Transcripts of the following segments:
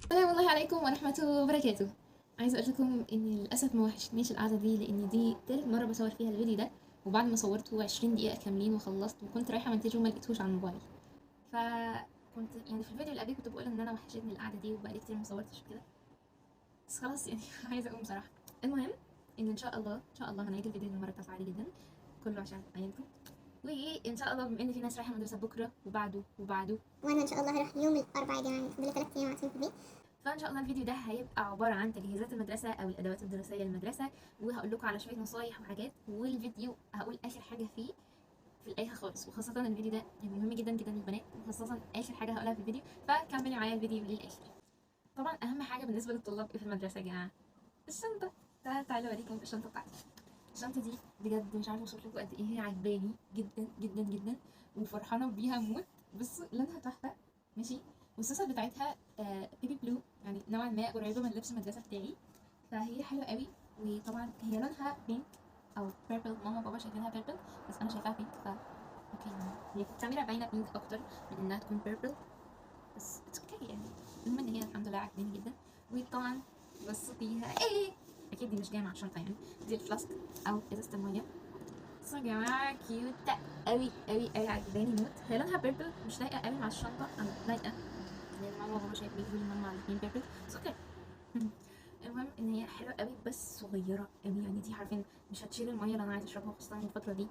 السلام الله عليكم ورحمة الله وبركاته. عايزة اقول لكم ان للاسف ما وحشتنيش القعدة دي، لان دي تالت مرة بصور فيها الفيديو ده، وبعد ما صورته 20 دقيقة كاملين وخلصت وكنت رايحة منتجه وما لقيتهوش على الموبايل. فكنت يعني في الفيديو اللي قبليه كنت بقول ان انا وحشتني القعدة دي وبقالي كتير ما صورتش وكده، بس خلاص يعني عايزة اقوم بصراحة. المهم ان شاء الله هنعيد الفيديو المرة التاسعة عادي جدا، كله عشان عينكم. وان شاء الله بما ان في ناس رايحة مدرسة بكرة وبعده وانا ان شاء الله هروح يوم الاربعاء يا جماعه، فاضل 3 ايام عشان في البيت. فان شاء الله الفيديو ده هيبقى عباره عن تجهيزات المدرسه او الادوات الدراسيه للمدرسه، وهقول لكم على شويه نصايح وحاجات، والفيديو هقول اخر حاجه فيه في الاخر خالص. وخاصه الفيديو ده يعني مهم جدا جدا للبنات، وخاصه اخر حاجه هقولها في الفيديو، فكملوا معايا الفيديو للاخر. طبعا اهم حاجه بالنسبه للطلاب في المدرسه يا جماعه الشنطه. تعالوا اوريكم الشنطه بتاعتي. الشنطه دي بجد مش عارفه اوصف لكم قد ايه هي عجباني جدا جدا جدا، وفرحانه بيها موت. بصوا لونها تحفه، ماشي. والسوسه بتاعتها بيبي بلو، يعني نوعا ما قريبه من لبس المدرسه بتاعي، فهي حلوه قوي. وطبعا هي لونها بينك او بيربل، ماما وبابا شايفينها بيربل بس انا شايفاها بينك، اوكي يعني هي في الكاميرا باينه بينك اكتر من انها تكون بيربل، بس اتس اوكي يعني. المهم ان هي الحمد لله عجباني جدا. وطبعا بصوا فيها ايه، اكيد دي مش جايه مع الشنطه يعني، دي الفلاسك او ازازه الميه. بصوا يا جماعه كيوت قوي قوي قوي، عجباني موت. هي لونها بيربل مش لايقه قوي مع الشنطه، او لايقه لان ماما وبابا شايف بيجيبوا لي ماما الاثنين بيربل، بس اوكي. المهم ان هي حلوه قوي بس صغيره قوي، يعني دي عارفين مش هتشيل الميه اللي انا عايزه اشربها، خاصه الفتره دي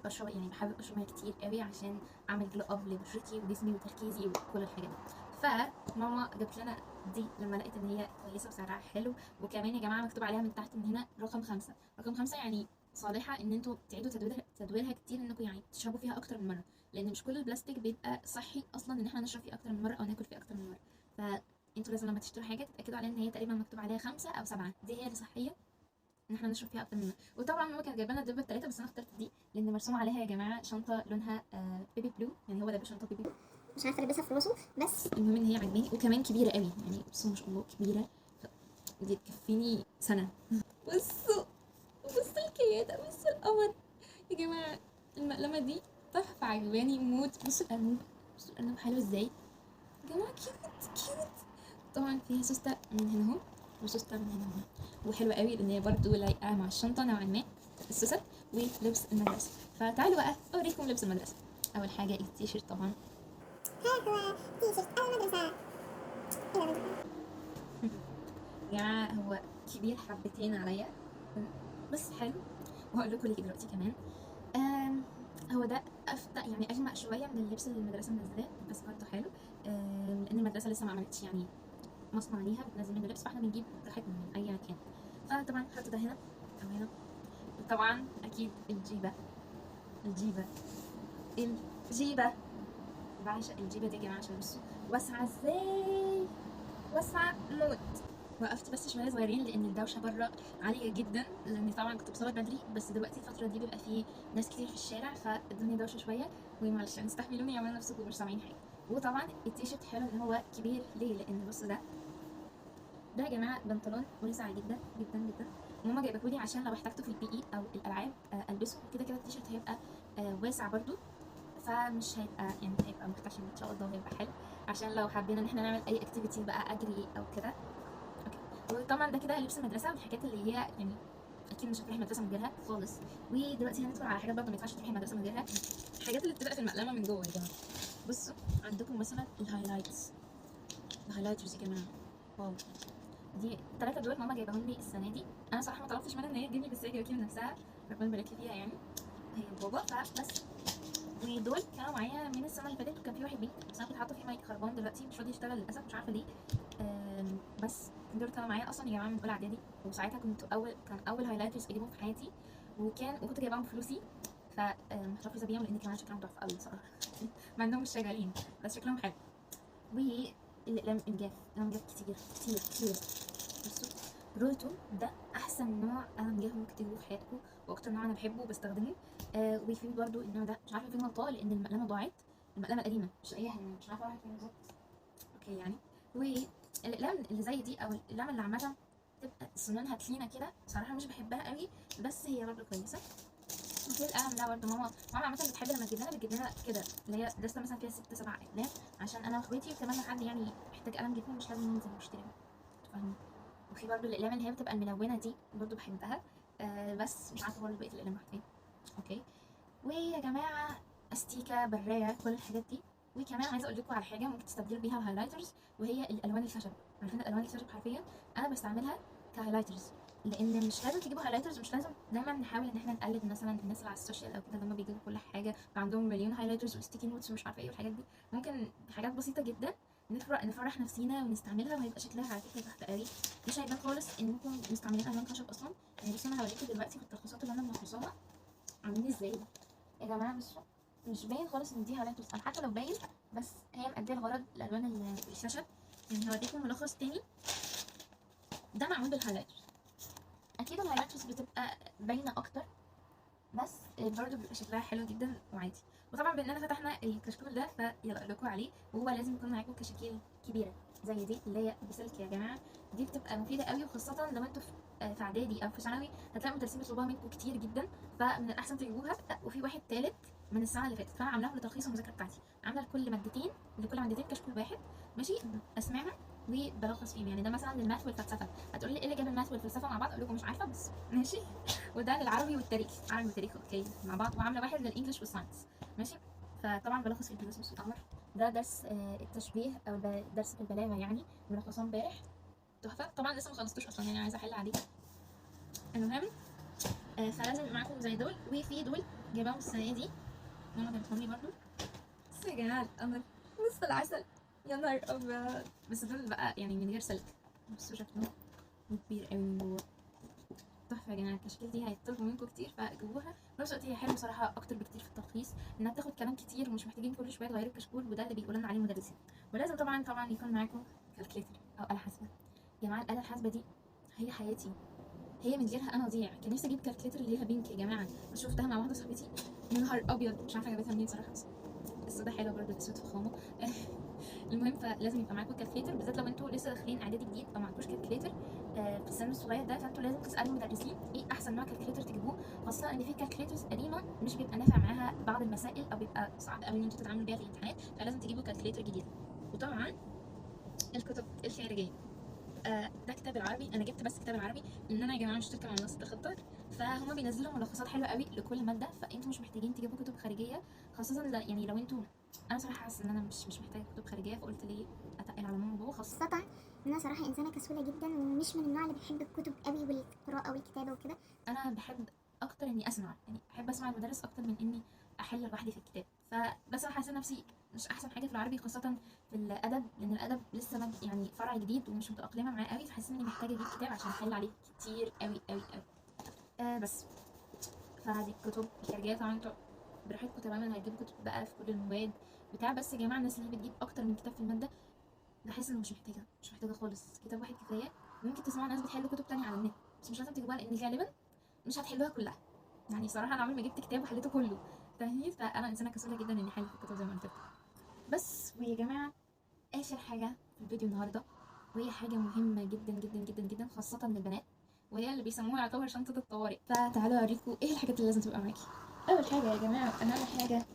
بشرب يعني بحب اشرب ميه كتير قوي عشان اعمل جلو اب لبشرتي وجسمي وتركيزي وكل الحاجات دي. فماما جابت لنا دي لما لقيت ان هي كويسه وسعرها حلو، وكمان يا جماعه مكتوب عليها من تحت من هنا رقم 5. رقم 5 يعني صالحه ان انتوا تعيدوا تدويرها كتير، انكم يعني تشربوا فيها اكتر من مره، لان مش كل البلاستيك بيبقى صحي اصلا ان احنا نشرب فيه اكتر من مره او ناكل فيه اكتر من مره. انتوا لازم لما تشتروا حاجه تتاكدوا عليها ان هي تقريبا مكتوب عليها 5 أو 7، دي هي اللي صحيه ان احنا نشرب فيها اكتر منها. وطبعا ماما كانت جايبه لنا الدبه ال3، بس انا اخترت دي لان مرسوم عليها يا جماعه شنطه لونها بيبي بلو، يعني هو ده شنطه بيبي بلو. مش عارفه البسها في راسه بس. المهم ان هي عجباني، وكمان كبيره قوي يعني، بصوا ما شاء الله كبيره، دي تكفيني سنه. بصوا بصوا الكياده، بصوا القمر يا جماعه. المقلمه دي تحفه عجباني موت. بصوا الارنب، بصوا الارنب حلو ازاي يا جماعه، كيوت. طبعا فيها سوسته من هنا اهو، وسوسته من هنا اهو، وحلوه قوي لان هي برضه لايقه مع الشنطه نوعا ما، السوست ولبس المدرسه. فتعالوا بقى اوريكم لبس المدرسه. اول حاجه التيشيرت طبعا. ها هو تيشيرت المدرسه. يا جماعه هو كبير حبتين عليا بس حلو، وهقول لكم ليه دلوقتي كمان. آم، هو ده افتح يعني اغمق شويه من اللبس اللي المدرسه منزلاه، بس برضه حلو. لان المدرسه لسه ما عملتش يعني مصنع ليها بتنزل منه لبس، فاحنا بنجيب براحتنا من اي مكان. فطبعا حط ده هنا او هنا. وطبعا اكيد الجيبه الجيبه، بعشق الجيبه دي يا جماعه عشان بصوا واسعه ازاي، واسعه موت. وقفت بس شويه صغيرين لان الدوشه بره عاليه جدا، لاني طبعا كنت بصور بدري، بس دلوقتي الفتره دي بيبقى فيه ناس كتير في الشارع فالدنيا دوشه شويه، ومعلش يعني استحملوني، اعملوا نفسكم مش سامعين حاجه. وطبعا التيشيرت حلو ان هو كبير ليه، لان بصوا ده يا جماعه بنطلون واسع جدا جدا جدا. ماما جايبهولي عشان لو احتاجته في البي اي او الالعاب البسه. كده كده التيشيرت هيبقى واسع برضو، فمش هيبقى يعني هيبقى محتشم ان شاء الله، وهيبقى حلو عشان لو حبينا ان احنا نعمل اي اكتيفيتي بقى اجري او كده. اوكي. وطبعا ده كده لبس المدرسه والحاجات اللي هي يعني اكيد مش هتروحي المدرسه من غيرها خالص. ودلوقتي هندخل على حاجات برضه ما ينفعش تروحي المدرسه من غيرها، الحاجات اللي بتبقى في المقلمه من جوه يا جماعه. بصوا عندكم مثلا الهايلايترز يا جماعه، واو. دي الثلاثه دول ماما جايباهم لي السنه دي، انا صراحه ما طلبتش منها ان هي تجيب لي، بس هي جابت لي من نفسها، ربنا يبارك لي فيها يعني، هي بابا فبس. ودول كانوا معايا من السنه اللي فاتت، وكان في واحد بينك بس انا كنت حاطه فيه مايك خربان دلوقتي مش راضي يشتغل للاسف، مش عارفه ليه. بس دول كانوا معايا اصلا يا جماعه من اولى اعدادي، وساعتها كان اول هايلايترز اجيبهم في حياتي، وكنت جايباهم بفلوسي، فمحتفظه بيهم لان كمان شكلهم تحفه قوي صراحه. مع انهم مش شغالين بس شكلهم حلو. والاقلام الجاف كتير كتير كتير. بصوا روتو ده احسن نوع قلم جاف ممكن تجيبوه في حياتكم، واكتر نوع انا بحبه وبستخدمه. وفي برضو النوع ده مش عارفه فين غلطاه لان المقلمه ضاعت، المقلمه القديمه مش لاقيها هنا، مش عارفه راحت فين بالظبط. اوكي يعني. والاقلام اللي زي دي او الاقلام اللي عامه تبقى سنونها تخينه كده، صراحه مش بحبها قوي، بس هي برضو كويسه. وفي القلم ده برضه ماما عامه بتحب لما تجيب لنا كده، اللي هي دستة مثلا فيها 6 7 اقلام، عشان انا واخواتي وكمان لو حد يعني محتاج قلم جدا مش لازم ننزل نشتري، فاهمين. وفي برضه الاقلام اللي هي بتبقى الملونه دي برضه بحبها. بس مش عارفه برضه بقيه الاقلام راحت فين. اوكي. ويا جماعه استيكه، برايه، كل الحاجات دي. وكمان عايزه اقول لكم على حاجه ممكن تستبدلوا بيها الهايلايترز، وهي الالوان الخشب. عارفين الالوان الخشب حرفيا انا بستعملها كهايلايترز، لان مش لازم تجيبوا هايلايترز، مش لازم دايما نحاول ان احنا نقلد مثلا الناس اللي على السوشيال او كده اللي هم بيجيبوا كل حاجه عندهم مليون هايلايترز وستيكي نوتس ومش عارفه ايه والحاجات دي. ممكن حاجات بسيطه جدا نفرح نفسينا ونستعملها وهيبقى شكلها على فكره تحت قوي، مش هيبان خالص انكم مستعملين الوان خشب اصلا. يعني بصوا انا هوريكم دلوقتي في التلخيصات اللي انا ملخصاها عاملين ازاي يا جماعه. مش باين خالص ان دي هايلايترز، او حتى لو باين بس هي مأديه الغرض الالوان الخشب. يعني هوريكم ملخص تاني، ده معمول بالهايلايترز. اكيد الهايلايترز بتبقى باينه اكتر بس برضه بيبقى شكلها حلو جدا وعادي. وطبعا باننا فتحنا الكشكول ده فيلا اقول لكم عليه، وهو لازم يكون معاكم كشاكيل كبيره زي دي اللي هي بسلك يا جماعه. دي بتبقى مفيده قوي، وخاصه لو انتوا في اعدادي او في ثانوي هتلاقوا مدرسين بيطلبوها منكم كتير جدا، فمن الاحسن تجيبوها. وفي واحد تالت من السنه اللي فاتت فانا عاملاه لتلخيص المذاكره بتاعتي، عامله لكل مادتين كشكول واحد ماشي اسمعهم وبلخص فيهم. يعني ده مثلا للماث والفلسفه، هتقولي لي ايه اللي جاب الماث والفلسفه مع بعض؟ اقول لكم مش عارفه بس ماشي. وده للعربي والتاريخ، عربي وتاريخ اوكي مع بعض، وعامله واحد للانجليش والساينس ماشي. فطبعا بلخص في البلاسموس والقمر، ده درس التشبيه او درس في البلاغه يعني، ملخصاه امبارح تحفه. طبعا لسه ما خلصتوش اصلا يعني عايزه احل عليه. المهم فلازم يبقى معاكم زي دول، وفي دول جايباهم السنه دي ماما جابتهم لي برضه. بس يا جماعه القمر نص العسل يا نهار ابيض. بس دول بقى يعني من غير سلك، بصوا شكلهم كبير قوي من جوه، تحفه يا جماعه. التشكيل دي هيطلبوا منكم كتير فجيبوها. في نفس الوقت هي حلوه بصراحه اكتر بكتير في التلخيص، انها بتاخد كلام كتير ومش محتاجين كل شويه تغيروا الكشكول، وده اللي بيقولوا لنا عليه المدرسين. ولازم طبعا يكون معاكم كالكليتر او آلة حاسبه. يا جماعه الآلة الحاسبه دي هي حياتي، هي من غيرها انا اضيع. كان نفسي اجيب كالكليتر اللي هي بينك يا جماعه، بس شفتها مع واحده صاحبتي يا نهار ابيض مش عارفه جابتها منين صراحه، بس السودا حلوه برضه الاسود فخامه. المهم فلازم يبقى معاكم كالكليتر، بالذات لو انتوا لسه داخلين اعدادي جديد او معكوش كالكليتر في السن الصغير ده، فانتوا لازم تسالوا المدرسين ايه احسن نوع كالكليتر تجيبوه، خاصه ان في كالكليترز قديمه مش بيبقى نافع معاها بعض المسائل او بيبقى صعب قوي ان انتوا تتعاملوا بيها في الامتحانات، فلازم تجيبوا كالكليتر جديد. وطبعا الكتب الخارجيه، ده كتاب العربي، انا جبت بس كتاب العربي لان انا يا جماعه مشتركه مع منصه الخطه، فهم بينزلوا ملخصات حلوه قوي لكل ماده، فانتوا مش محتاجين تجيبوا كتب خارجيه. خاصه يعني لو انتوا، انا صراحه حاسه ان انا مش محتاجه كتب خارجيه، فقلت ليه اتقل على ماما وبابا. خاصه خاصة إن أنا صراحة إنسانة كسولة جدا ومش من النوع اللي بيحب الكتب قوي والقراءة والكتابة وكده. انا بحب اكتر اني اسمع، يعني احب اسمع المدرس اكتر من اني احل لوحدي في الكتاب. فبس انا حاسه نفسي مش احسن حاجه في العربي، خاصه في الادب، لان الادب لسه يعني فرع جديد ومش متاقلمه معاه قوي، فحاسه اني محتاجه اجيب كتاب عشان احل عليه كتير قوي قوي قوي. بس فهذه الكتب الخارجيه طبعا انتوا براحتكم تماما، هتجيبوا كتب بقى في كل المواد بتاع. بس يا جماعه الناس اللي بتجيب اكتر من كتاب في الماده بحس انه مش محتاجه خالص، كتاب واحد كفايه. ممكن تسمعوا ناس بتحل كتب تانية على النت بس مش لازم تجيبوها، لان غالبا مش هتحلوها كلها. يعني صراحه انا عمري ما جبت كتاب وحليته كله فاهمين، فانا انسانه كسوله جدا اني احل في الكتب زي ما قلت لكم. بس ويا جماعه اخر حاجه في الفيديو النهارده، وهي حاجه مهمه جدا جدا جدا جدا خاصه للبنات، وهي اللي بيسموها يعتبر شنطه الطوارئ. فتعالوا اوريكم ايه الحاجات اللي لازم تبقى معاكي. اول حاجه يا جماعه اهم حاجه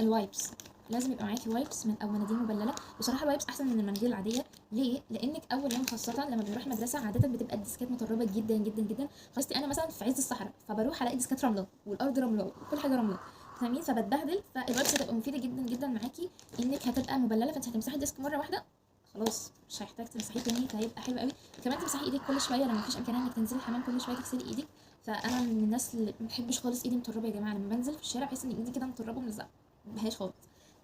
الوايبس، لازم يبقى معاكي وايبس او مناديل مبلله. وصراحه الوايبس احسن من المناديل العاديه، ليه؟ لانك اول يوم خاصه لما بنروح مدرسه عاده بتبقى الديسكات متربه جدا جدا جدا، خاصتي انا مثلا في عز الصحراء فبروح الاقي ديسكات رمله والارض رمله وكل حاجه رمله فاهمين، فبتبهدل. فالوايبس هتبقى مفيده جدا جدا معاكي، انك هتبقى مبلله، فانت هتمسحي الديسك مره واحده خلاص مش هيحتاج تمسحيه تاني، فهيبقى حلو قوي. كمان تمسحي ايدك كل شويه لما مفيش امكانيه انك تنزلي الحمام كل شويه تغسلي ايدك. فانا من الناس اللي ما بحبش خالص ايدي متربه يا جماعه، لما بنزل في الشارع بحس ان ايدي كده متربه وملزقه ما بحبهاش خالص.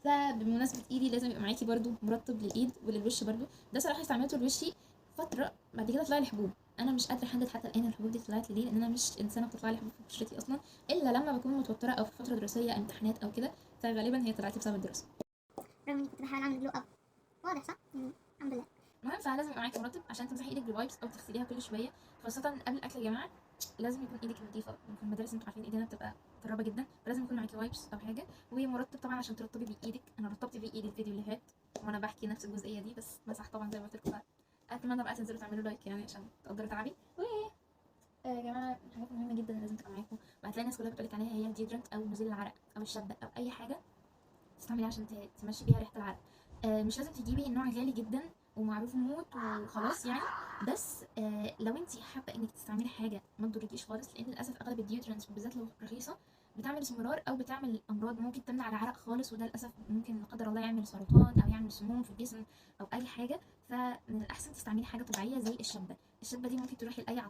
فبمناسبه ايدي لازم يبقى معاكي برده مرطب للايد وللوش برده، ده صراحه استعملته لوشي فتره بعد كده طلع لي حبوب. انا مش قادره احدد حتى الان الحبوب دي طلعت لي ليه، لان انا مش انسانه بتطلع لي حبوب في بشرتي اصلا الا لما بكون متوتره او في فتره دراسيه امتحانات او كده، فغالبا هي طلعت لي بسبب الدراسه. رغم إني كنت بحاول أعمل جلو أب، واضح صح؟ الحمد لله. المهم فلازم يبقى معاكي مرطب عشان تمسحي ايدك بالوايبس او تغسليها كل شويه، خاصه قبل الاكل يا جماعه لازم يكون ايدك نظيفه. في المدارس انتوا عارفين ايدينا بتبقى متربه جدا، فلازم يكون معاكي وايبس او حاجه ومرطب طبعا عشان ترطبي بيه ايدك. انا رطبت بيه ايدي الفيديو اللي فات وانا بحكي نفس الجزئيه دي، بس مسح طبعا زي ما قلت لكم. اتمنى بقى تنزلوا تعملوا لايك يعني عشان تقدروا تعبي. يا جماعه حاجات مهمه جدا لازم تبقى معاكم، وهتلاقي الناس كلها بتقولك عليها هي الديودرنت او مزيل العرق او الشبه او اي حاجه تستعمليها عشان تمشي بيها ريحه العرق. مش لازم تجيبي نوع غالي جدا ومعروف موت وخلاص يعني. بس لو انت حابه انك تستعملي حاجه ما تضركيش خالص، لان للاسف اغلب الديودرنتس بالذات لو رخيصه بتعمل اسمرار او بتعمل امراض ممكن تمنع العرق خالص، وده للاسف ممكن لا قدر الله يعمل سرطان او يعمل سموم في الجسم او اي حاجه. فمن الاحسن تستعملي حاجه طبيعيه زي الشبه. الشبه دي ممكن تروحي لاي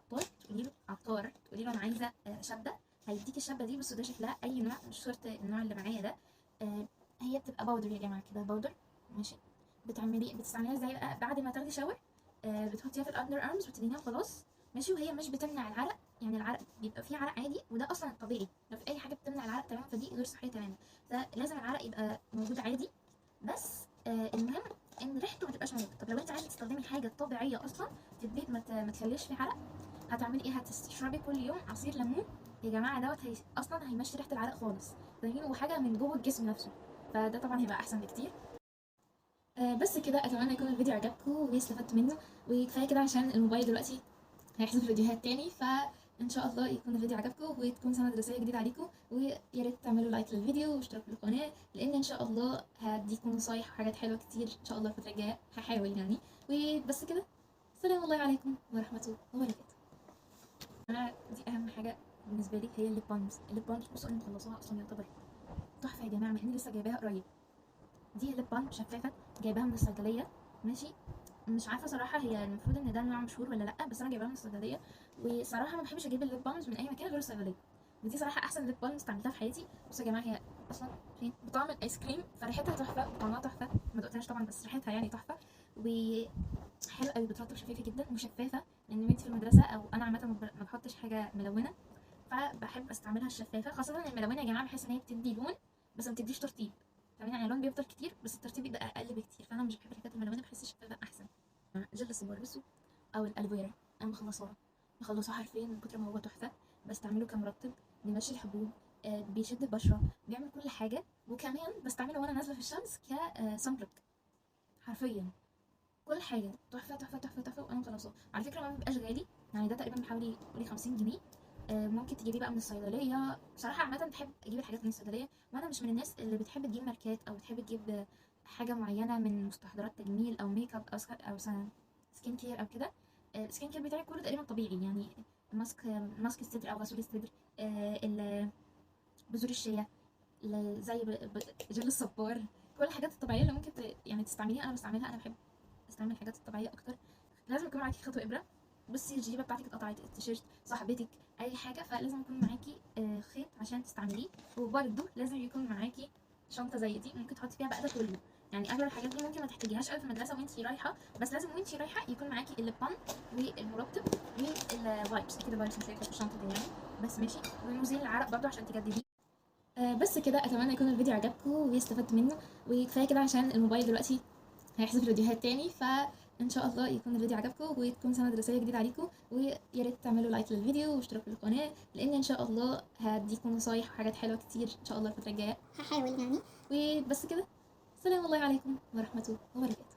عطار تقولي له انا عايزه شبه، هيديك الشبه دي. بس ده شكلها اي نوع، مش شرط النوع اللي معايا ده. هي بتبقى باودر يا جماعه، كده باودر ماشي. بتستعمليها ازاي بقى؟ بعد ما تاخدي شاور بتحطيها في الاندر ارمز وتدهنيها خلاص ماشي. وهي مش بتمنع العرق، يعني العرق بيبقى فيه عرق عادي وده اصلا طبيعي، لو في اي حاجه بتمنع العرق تمام فدي غير صحيه تماما. فلازم العرق يبقى موجود عادي، بس المهم ان ريحته ما تبقاش موجوده. طب لو انت عايزه تستخدمي حاجه طبيعيه اصلا في البيت ما تخليش فيه عرق، هتعملي ايه؟ هتشربي كل يوم عصير ليمون يا جماعه. دوت اصلا هيمشي ريحه العرق خالص، فاهمين؟ وحاجه من جوه الجسم نفسه، فده طبعا هيبقى احسن بكتير. بس كده، اتمنى يكون الفيديو عجبكم واستفدتوا منه، وكفايه كده عشان الموبايل دلوقتي هيحذف فيديوهات تاني. فان شاء الله يكون الفيديو عجبكم وتكون سنه دراسيه جديده عليكم، ويا ريت تعملوا لايك للفيديو واشتركوا في القناه، لان ان شاء الله هديكم نصايح وحاجات حلوه كتير ان شاء الله الفتره الجايه، هحاول يعني. وبس كده، السلام الله عليكم ورحمه الله وبركاته. انا دي اهم حاجه بالنسبه لي، هي الليب بالمز. الليب بالمز بصوا انا مخلصاها اصلا، يعتبر تحفه يا جماعه، مع اني لسه جايباها قريب. دي ليب بالم شفافه جايباها من الصيدليه ماشي. مش عارفه صراحه هي المفروض ان ده نوع مشهور ولا لا، بس انا جايباها من الصيدليه. وصراحه ما بحبش اجيب الليب بالمز من اي مكان غير الصيدليه، ودي صراحه احسن ليب بالم استعملتها في حياتي. بصوا يا جماعه، هي اصلا فين بطعم الايس كريم، فريحتها تحفه وطعمها تحفه. ما دقتهاش طبعا بس ريحتها يعني تحفه، وحلوه قوي، بترطب شفافه جدا وشفافه. لان بنتي في المدرسه او انا عامه ما بحطش حاجه ملونه، فبحب استعملها الشفافه. خاصه الملونه يا جماعه بحس ان هي بتدي لون بس ما بتديش ترطيب، فاهمين؟ يعني اللون بيفضل كتير بس الترطيب بيبقى اقل بكتير، فانا مش بحب الحاجات الملونه، بحس الشفافه احسن. جل الصبار بصوا، او الالويرا، انا مخلصاه حرفيا من كتر ما هو تحفه. بستعمله كمرطب، بيمشي الحبوب، بيشد البشره، بيعمل كل حاجه. وكمان بستعمله وانا نازله في الشمس كسان بلوك. حرفيا كل حاجه تحفه تحفه تحفه تحفه، وانا مخلصاه. على فكره ما بيبقاش غالي، يعني ده تقريبا بحوالي 50 جنيه. ممكن تجيبيه بقى من الصيدليه. بصراحه عامه بحب اجيب الحاجات من الصيدليه، وانا مش من الناس اللي بتحب تجيب ماركات او بتحب تجيب حاجه معينه من مستحضرات تجميل او ميك اب او سكين كير او كده. السكين كير بتاعي كله تقريبا طبيعي، يعني ماسك الصدر او غسول الصدر، بذور الشيا، زي جل الصبار. كل الحاجات الطبيعيه اللي ممكن يعني تستعمليها انا بستعملها. انا بحب استعمل الحاجات الطبيعيه اكتر. لازم يكون معاكي خيط وابره. بصي الجيبه بتاعتك اتقطعت، التيشيرت، صاحبتك، اي حاجه، فلازم يكون معاكي خيط عشان تستعمليه. وبرده لازم يكون معاكي شنطه زي دي ممكن تحطي فيها بقى ده كله. يعني اغلب الحاجات دي ممكن ما تحتاجيهاش قوي في المدرسه وانتي رايحه، بس لازم وانتي رايحه يكون معاكي الليب بالم والمرطب والوايبس. كده وايبس مش هيكفي في الشنطه دي يعني، بس ماشي. ومزيل العرق برده عشان تجدديه. بس كده، اتمنى يكون الفيديو عجبكم واستفدتوا منه، وكفايه كده عشان الموبايل دلوقتي هيحذف فيديوهات تاني. فان شاء الله يكون الفيديو عجبكم وتكون سنه دراسيه جديده عليكم، ويا ريت تعملوا لايك للفيديو واشتركوا في القناه، لان ان شاء الله هديكم نصايح وحاجات حلوه كتير ان شاء الله الفتره الجايه، هحاول يعني. وبس كده، السلام الله عليكم ورحمه الله وبركاته.